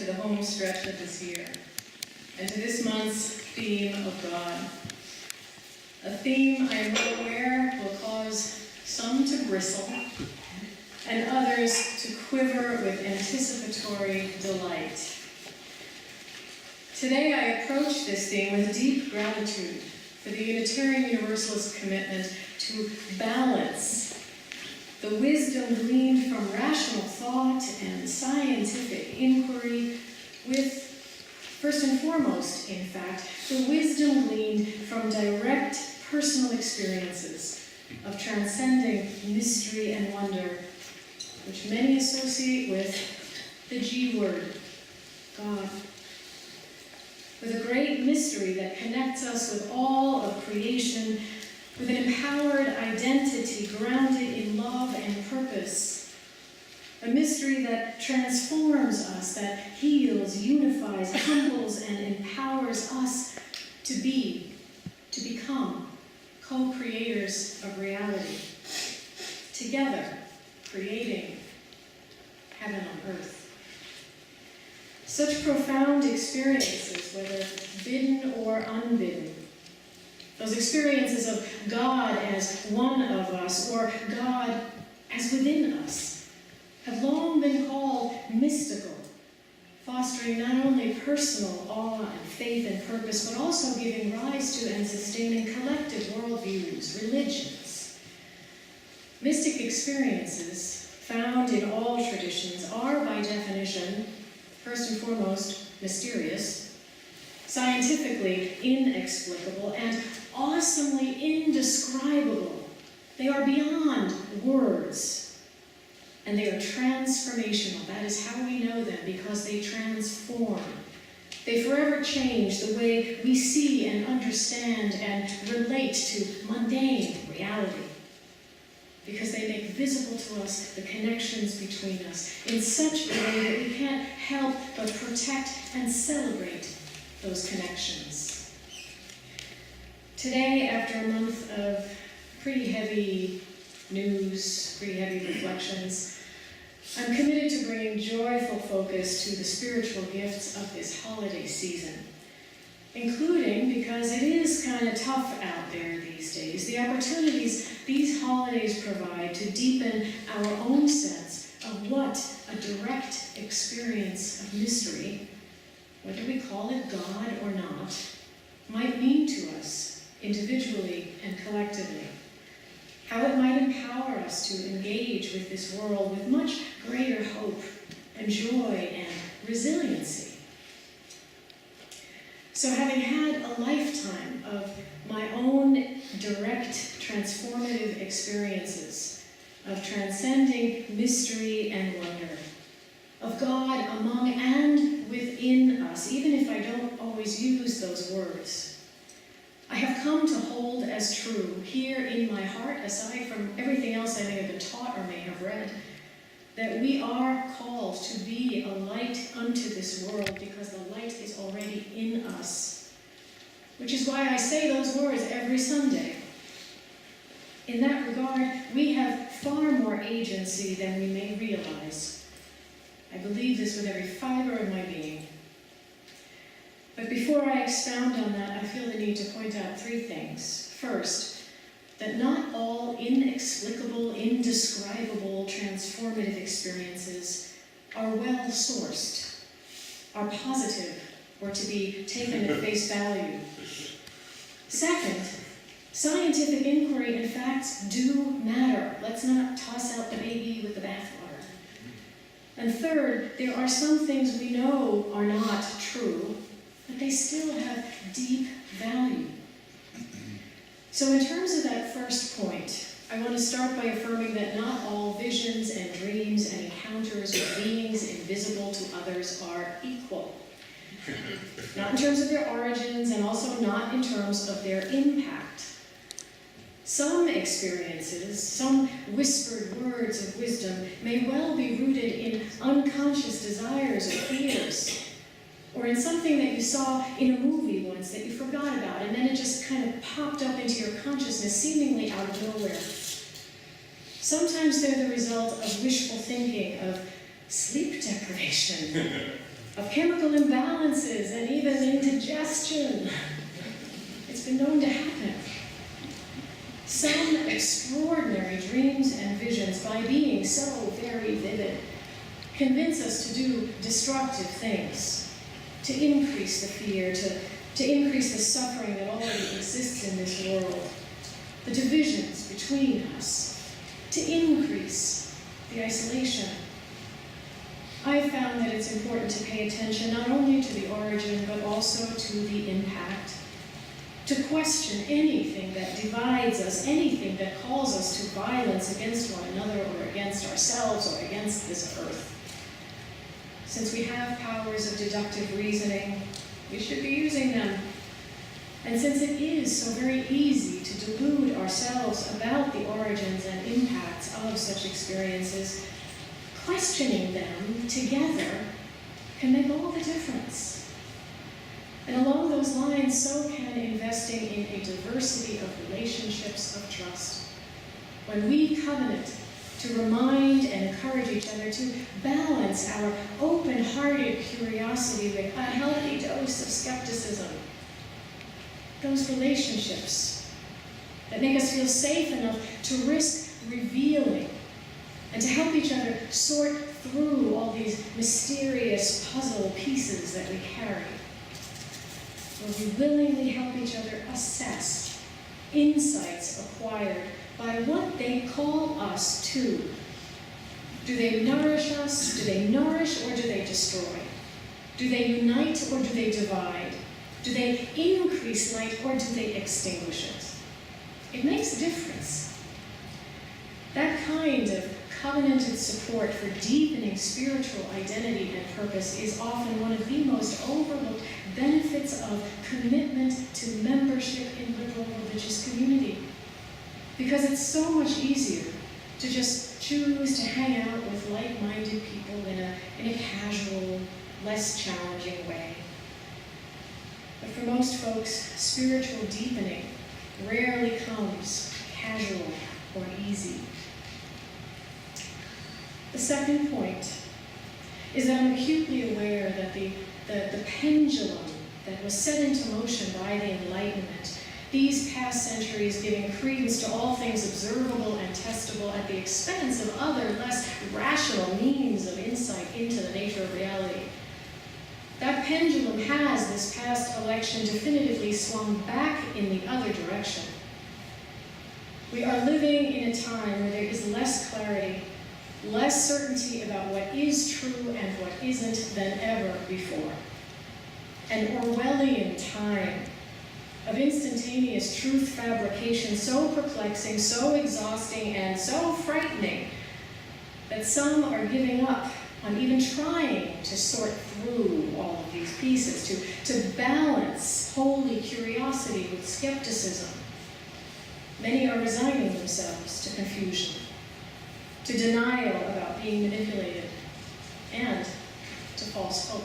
to the home stretch of this year, and to this month's theme of God. A theme I am well aware will cause some to bristle, and others to quiver with anticipatory delight. Today I approach this theme with deep gratitude for the Unitarian Universalist commitment to balance the wisdom gleaned from rational thought and scientific inquiry with, first and foremost, in fact, the wisdom gleaned from direct personal experiences of transcending mystery and wonder, which many associate with the G word, God. With a great mystery that connects us with all of creation, with an empowered identity grounded in love and purpose. A mystery that transforms us, that heals, unifies, humbles, and empowers us to become co-creators of reality, together creating heaven on earth. Such profound experiences, whether bidden or unbidden, those experiences of God as one of us, or God as within us, have long been called mystical, fostering not only personal awe and faith and purpose, but also giving rise to and sustaining collective worldviews, religions. Mystic experiences, found in all traditions, are by definition, first and foremost, mysterious, scientifically inexplicable, and awesomely indescribable. They are beyond words, and they are transformational. That is how we know them, because they transform. They forever change the way we see and understand and relate to mundane reality, because they make visible to us the connections between us in such a way that we can't help but protect and celebrate those connections. Today, after a month of pretty heavy news, pretty heavy reflections, I'm committed to bringing joyful focus to the spiritual gifts of this holiday season, including, because it is kind of tough out there these days, the opportunities these holidays provide to deepen our own sense of what a direct experience of mystery, whether we call it God or not, might mean to us individually and collectively. How it might empower us to engage with this world with much greater hope and joy and resiliency. So having had a lifetime of my own direct transformative experiences of transcending mystery and wonder, of God among and within us, even if I don't always use those words, I have come to hold as true here in my heart, aside from everything else I may have been taught or may have read, that we are called to be a light unto this world because the light is already in us. Which is why I say those words every Sunday. In that regard, we have far more agency than we may realize. I believe this with every fiber of my being. But before I expound on that, I feel the need to point out three things. First, that not all inexplicable, indescribable, transformative experiences are well sourced, are positive, or to be taken at face value. Second, scientific inquiry and facts do matter. Let's not toss out the baby with the bathwater. And third, there are some things we know are not true, but they still have deep value. So in terms of that first point, I want to start by affirming that not all visions and dreams and encounters with beings invisible to others are equal. Not in terms of their origins, and also not in terms of their impact. Some experiences, some whispered words of wisdom, may well be rooted in unconscious desires or fears, or in something that you saw in a movie once that you forgot about, and then it just kind of popped up into your consciousness seemingly out of nowhere. Sometimes they're the result of wishful thinking, of sleep deprivation, of chemical imbalances and even indigestion. It's been known to happen. Some extraordinary dreams and visions, by being so very vivid, convince us to do destructive things, to increase the fear, to increase the suffering that already exists in this world, the divisions between us, to increase the isolation. I've found that it's important to pay attention not only to the origin, but also to the impact, to question anything that divides us, anything that calls us to violence against one another or against ourselves or against this earth. Since we have powers of deductive reasoning, we should be using them. And since it is so very easy to delude ourselves about the origins and impacts of such experiences, questioning them together can make all the difference. And along those lines, so can investing in a diversity of relationships of trust. When we covenant to remind and encourage each other to balance our open-hearted curiosity with a healthy dose of skepticism, those relationships that make us feel safe enough to risk revealing and to help each other sort through all these mysterious puzzle pieces that we carry, where we willingly help each other assess insights acquired by what they call us to. Do they nourish us? Do they nourish or do they destroy? Do they unite or do they divide? Do they increase light or do they extinguish it? It makes a difference. That kind of covenanted support for deepening spiritual identity and purpose is often one of the most overlooked benefits of commitment to membership in liberal religious community. Because it's so much easier to just choose to hang out with like-minded people in a casual, less challenging way. But for most folks, spiritual deepening rarely comes casual or easy. The second point is that I'm acutely aware that the pendulum that was set into motion by the Enlightenment, these past centuries giving credence to all things observable and testable at the expense of other, less rational means of insight into the nature of reality, that pendulum has, this past election, definitively swung back in the other direction. We are living in a time where there is less clarity, less certainty about what is true and what isn't than ever before. An Orwellian time of instantaneous truth fabrication so perplexing, so exhausting, and so frightening that some are giving up on even trying to sort through all of these pieces, to balance holy curiosity with skepticism. Many are resigning themselves to confusion, to denial about being manipulated, and to false hope.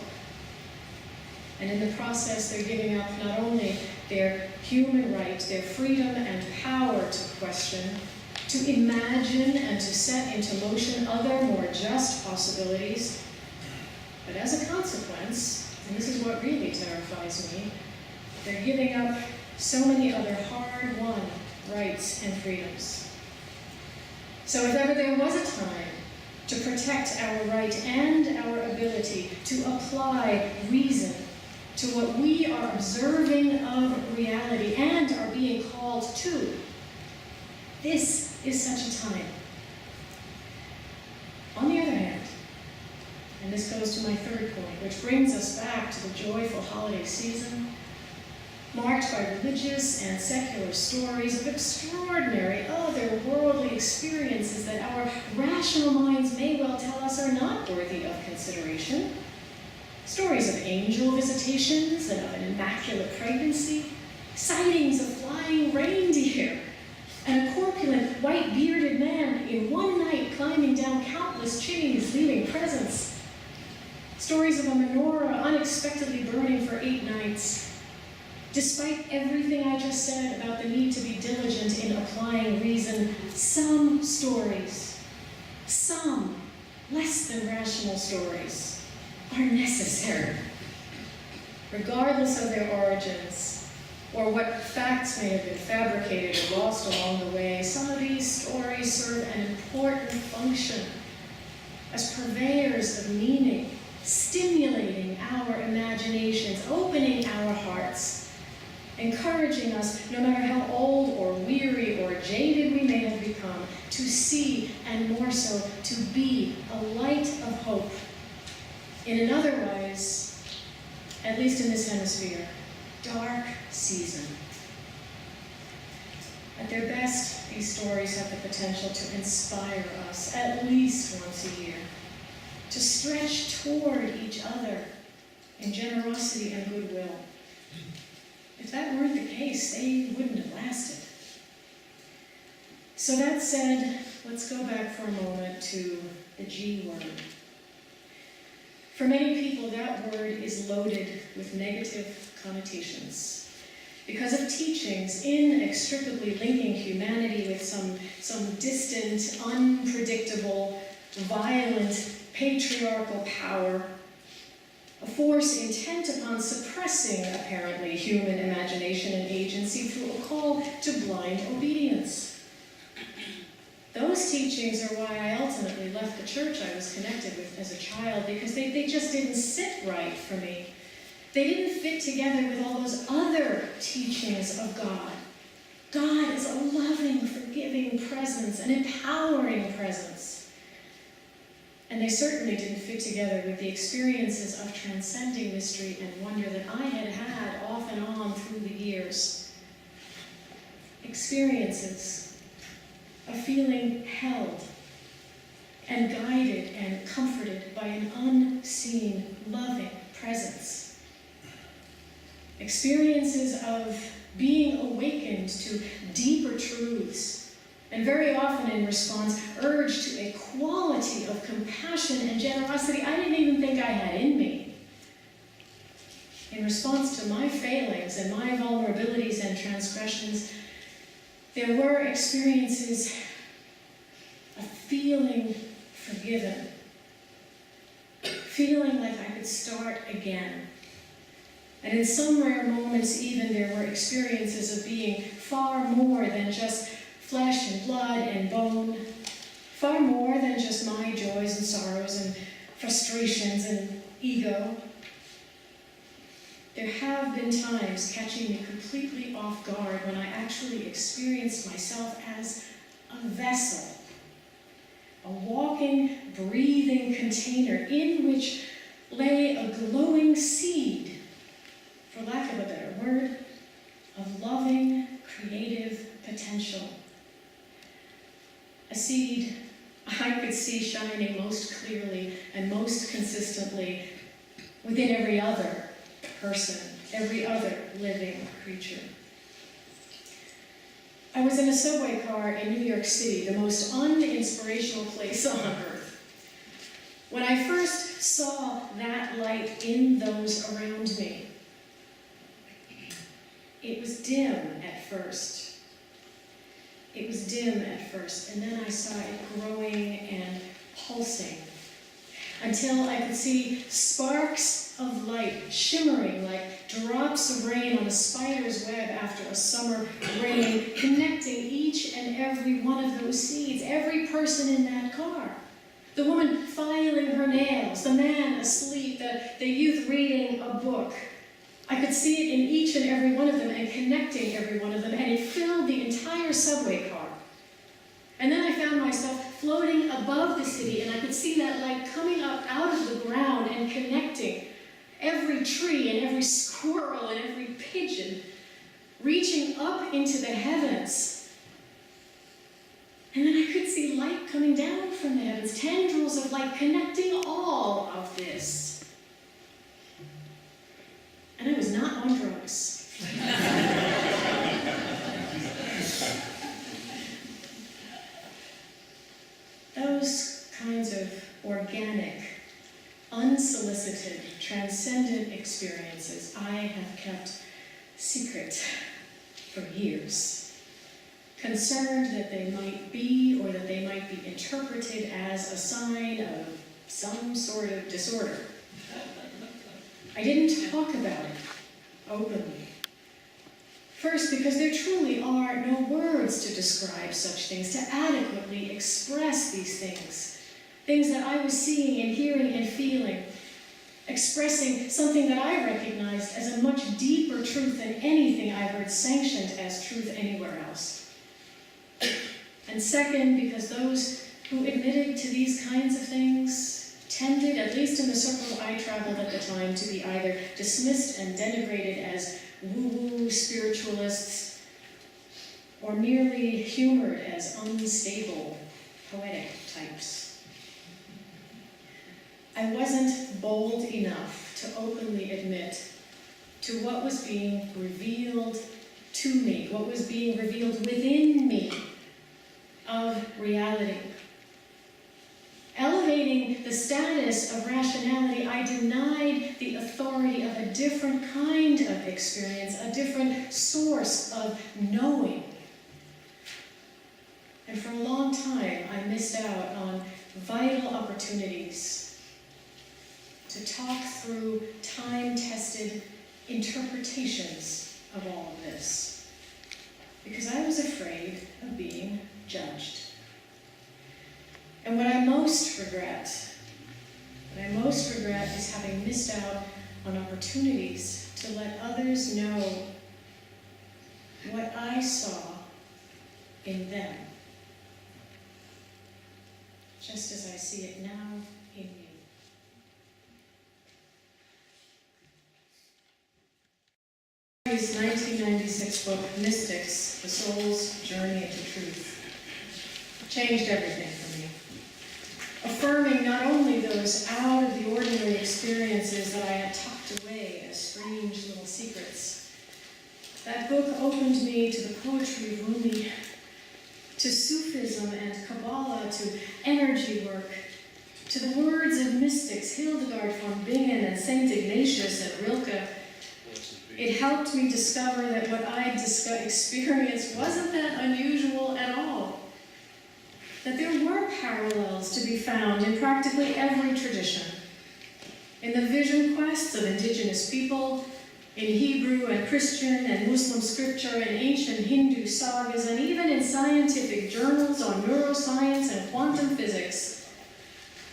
And in the process, they're giving up not only their human right, their freedom and power to question, to imagine and to set into motion other, more just possibilities, but as a consequence, and this is what really terrifies me, they're giving up so many other hard-won rights and freedoms. So if ever there was a time to protect our right and our ability to apply reason to what we are observing of reality and are being called to, this is such a time. On the other hand, and this goes to my third point, which brings us back to the joyful holiday season, marked by religious and secular stories of extraordinary otherworldly experiences that our rational minds may well tell us are not worthy of consideration. Stories of angel visitations and of an immaculate pregnancy, sightings of flying reindeer, and a corpulent, white-bearded man in one night climbing down countless chimneys, leaving presents. Stories of a menorah unexpectedly burning for 8 nights. Despite everything I just said about the need to be diligent in applying reason, some stories, some less than rational stories, are necessary. Regardless of their origins, or what facts may have been fabricated or lost along the way, some of these stories serve an important function as purveyors of meaning, stimulating our imaginations, opening our hearts, encouraging us, no matter how old or weary or jaded we may have become, to see, and more so, to be a light of hope in an otherwise, at least in this hemisphere, dark season. At their best, these stories have the potential to inspire us at least once a year, to stretch toward each other in generosity and goodwill. If that weren't the case, they wouldn't have lasted. So that said, let's go back for a moment to the G word. For many people, that word is loaded with negative connotations because of teachings inextricably linking humanity with some distant, unpredictable, violent, patriarchal power, a force intent upon suppressing, apparently, human imagination and agency through a call to blind obedience. Those teachings are why I ultimately left the church I was connected with as a child, because they just didn't sit right for me. They didn't fit together with all those other teachings of God. God is a loving, forgiving presence, an empowering presence. And they certainly didn't fit together with the experiences of transcending mystery and wonder that I had had off and on through the years. Experiences of feeling held and guided and comforted by an unseen, loving presence. Experiences of being awakened to deeper truths, and very often in response, urged to a quality of compassion and generosity I didn't even think I had in me. In response to my failings and my vulnerabilities and transgressions, there were experiences of feeling forgiven, feeling like I could start again. And in some rare moments even, there were experiences of being far more than just flesh and blood and bone, far more than just my joys and sorrows and frustrations and ego. There have been times catching me completely off guard when I actually experienced myself as a vessel, a walking, breathing container in which lay a glowing seed, for lack of a better word, of loving, creative potential. A seed I could see shining most clearly and most consistently within every other person, every other living creature. I was in a subway car in New York City, the most uninspirational place on earth, when I first saw that light in those around me. It was dim at first. It was dim at first, and then I saw it growing and pulsing, until I could see sparks of light shimmering like drops of rain on a spider's web after a summer rain, connecting each and every one of those seeds, every person in that car. The woman filing her nails, the man asleep, the youth reading a book. I could see it in each and every one of them and connecting every one of them, and it filled the entire subway car. And then I found myself floating above the city, and I could see that light coming up out of the ground and connecting every tree and every squirrel and every pigeon, reaching up into the heavens. And then I could see light coming down from the heavens, tendrils of light connecting all of this. And I was not on drugs. Those kinds of organic, unsolicited, transcendent experiences I have kept secret for years, concerned that they might be, or that they might be interpreted as a sign of some sort of disorder. I didn't talk about it openly. First, because there truly are no words to describe such things, to adequately express these things. Things that I was seeing and hearing and feeling, expressing something that I recognized as a much deeper truth than anything I heard sanctioned as truth anywhere else. And second, because those who admitted to these kinds of things tended, at least in the circle I traveled at the time, to be either dismissed and denigrated as woo-woo spiritualists, or merely humored as unstable, poetic types. I wasn't bold enough to openly admit to what was being revealed to me, what was being revealed within me of reality. Elevating the status of rationality, I denied the authority of a different kind of experience, a different source of knowing. And for a long time, I missed out on vital opportunities to talk through time-tested interpretations of all of this, because I was afraid of being judged. And what I most regret is having missed out on opportunities to let others know what I saw in them, just as I see it now in you. His 1996 book, Mystics, The Soul's Journey into Truth, changed everything for me. Affirming not only those out-of-the-ordinary experiences that I had tucked away as strange little secrets. That book opened me to the poetry of Rumi, to Sufism and Kabbalah, to energy work, to the words of mystics, Hildegard von Bingen and Saint Ignatius and Rilke. It helped me discover that what I experienced wasn't that unusual at all. That there were parallels to be found in practically every tradition. In the vision quests of indigenous people, in Hebrew and Christian and Muslim scripture, in ancient Hindu sagas, and even in scientific journals on neuroscience and quantum physics.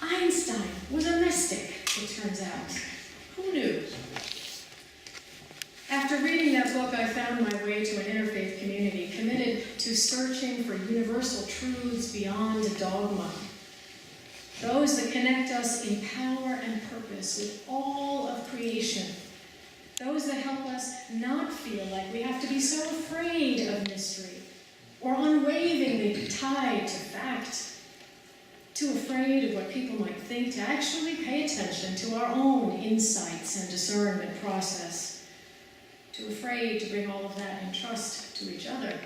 Einstein was a mystic, it turns out. Who knew? After reading that book, I found my way to an interfaith community committed to searching for universal truths beyond dogma. Those that connect us in power and purpose with all of creation. Those that help us not feel like we have to be so afraid of mystery or unwaveringly tied to fact, too afraid of what people might think to actually pay attention to our own insights and discernment process. Too afraid to bring all of that in trust to each other.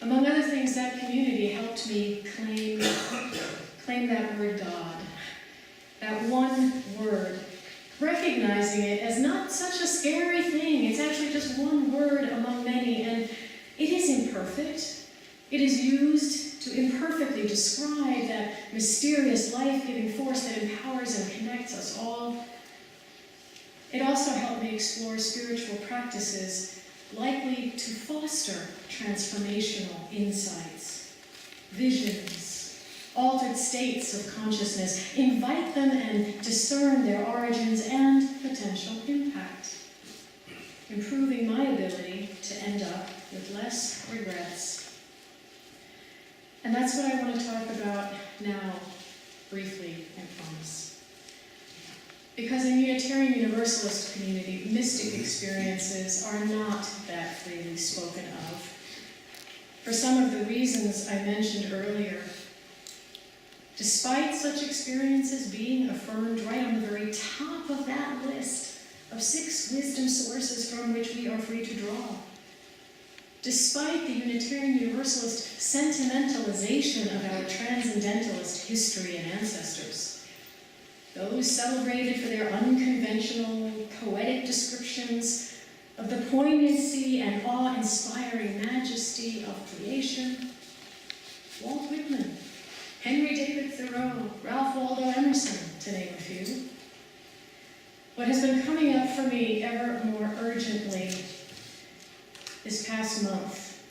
Among other things, that community helped me claim that word God, that one word, recognizing it as not such a scary thing. It's actually just one word among many, and it is imperfect. It is used to imperfectly describe that mysterious, life-giving force that empowers and connects us all. It also helped me explore spiritual practices likely to foster transformational insights, visions, altered states of consciousness, invite them and discern their origins and potential impact, improving my ability to end up with less regrets. And that's what I want to talk about now, briefly, I promise. Because in Unitarian Universalist community, mystic experiences are not that freely spoken of. For some of the reasons I mentioned earlier, despite such experiences being affirmed right on the very top of that list of 6 wisdom sources from which we are free to draw, despite the Unitarian Universalist sentimentalization of our transcendentalist history and ancestors, those celebrated for their unconventional, poetic descriptions of the poignancy and awe-inspiring majesty of creation, Walt Whitman, Henry David Thoreau, Ralph Waldo Emerson, to name a few. What has been coming up for me ever more urgently this past month,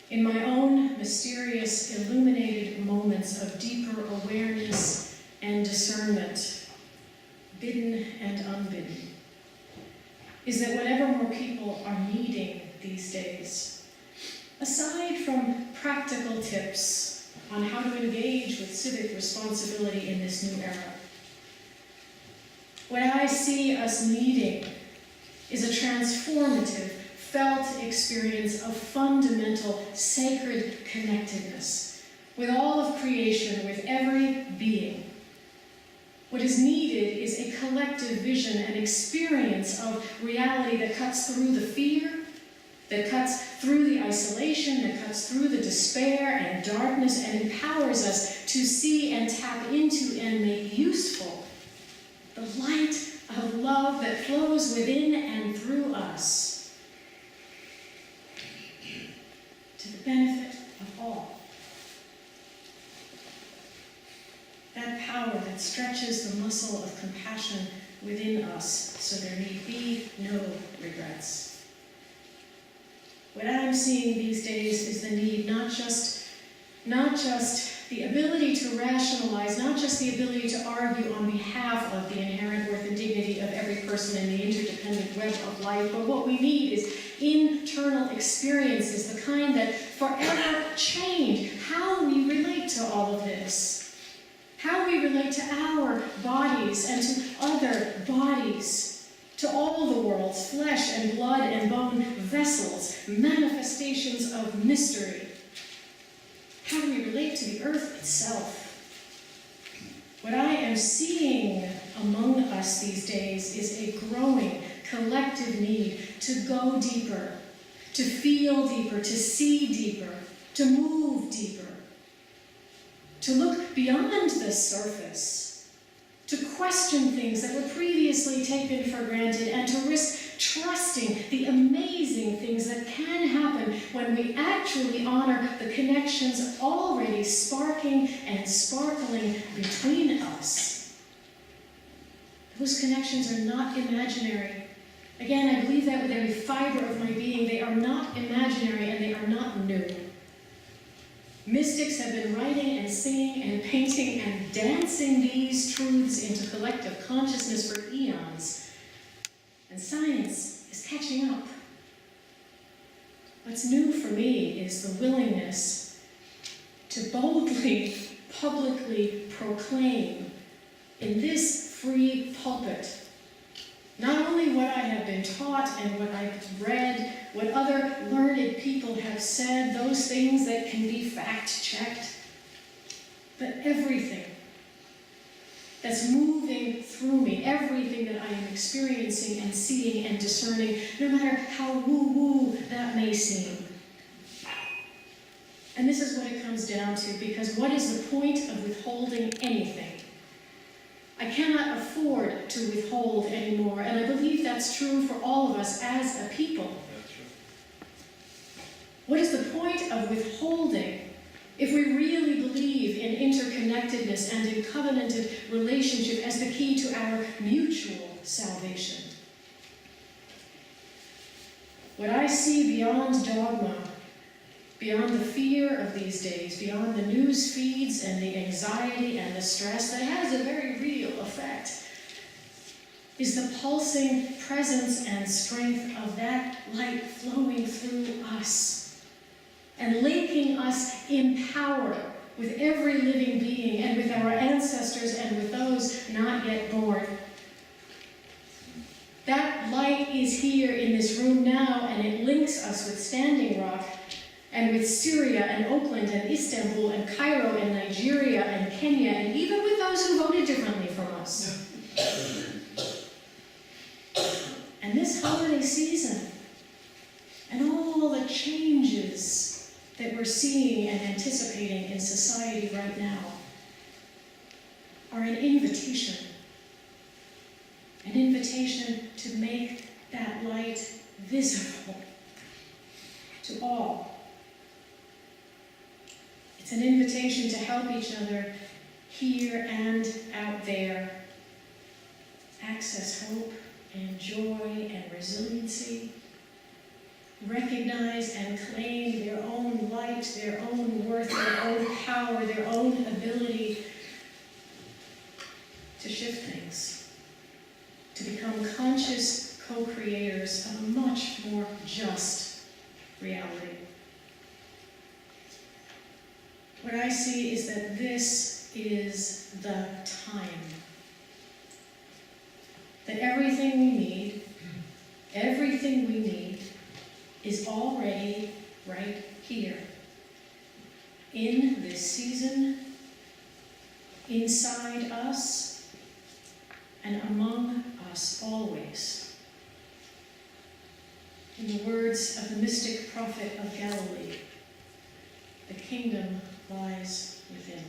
in my own mysterious, illuminated moments of deeper awareness and discernment, bidden and unbidden, is that whatever more people are needing these days, aside from practical tips on how to engage with civic responsibility in this new era, what I see us needing is a transformative, felt experience of fundamental, sacred connectedness with all of creation, with every being. What is needed is a collective vision and experience of reality that cuts through the fear, that cuts through the isolation, that cuts through the despair and darkness, and empowers us to see and tap into and make useful the light of love that flows within and through us, to the benefit of all. That power that stretches the muscle of compassion within us so there need be no regrets. What I'm seeing these days is the need not just the ability to rationalize, not just the ability to argue on behalf of the inherent worth and dignity of every person in the interdependent web of life, but what we need is internal experiences, the kind that forever change how we relate to all of this, how we relate to our bodies and to other bodies, to all the world's flesh and blood and bone vessels, manifestations of mystery, how we relate to the earth itself. What I am seeing among us these days is a growing collective need to go deeper, to feel deeper, to see deeper, to move deeper, to look beyond the surface, to question things that were previously taken for granted, and to risk trusting the amazing things that can happen when we actually honor the connections already sparking and sparkling between us. Those connections are not imaginary. Again, I believe that with every fiber of my being. They are not imaginary and they are not new. Mystics have been writing and singing and painting and dancing these truths into collective consciousness for eons. And science is catching up. What's new for me is the willingness to boldly, publicly proclaim in this free pulpit not only what I have been taught and what I've read, what other learned people have said, those things that can be fact-checked, but everything that's moving through me, everything that I am experiencing and seeing and discerning, no matter how woo-woo that may seem. And this is what it comes down to, because what is the point of withholding anything? I cannot afford to withhold anymore, and I believe that's true for all of us as a people. What is the point of withholding if we really believe in interconnectedness and in covenanted relationship as the key to our mutual salvation? What I see beyond dogma, beyond the fear of these days, beyond the news feeds and the anxiety and the stress that has a very real effect, is the pulsing presence and strength of that light flowing through us and linking us in power with every living being and with our ancestors and with those not yet born. That light is here in this room now, and it links us with Standing Rock and with Syria and Oakland and Istanbul and Cairo and Nigeria and Kenya, and even with those who voted differently from us. And this holiday season and all the changes that we're seeing and anticipating in society right now are an invitation to make that light visible to all. It's an invitation to help each other here and out there, access hope and joy and resiliency, recognize and claim their own light, their own worth, their own power, their own ability to shift things, to become conscious co-creators of a much more just reality. What I see is that this is the time. That everything we need is already right here. In this season, inside us, and among us always. In the words of the mystic prophet of Galilee, the kingdom lies within.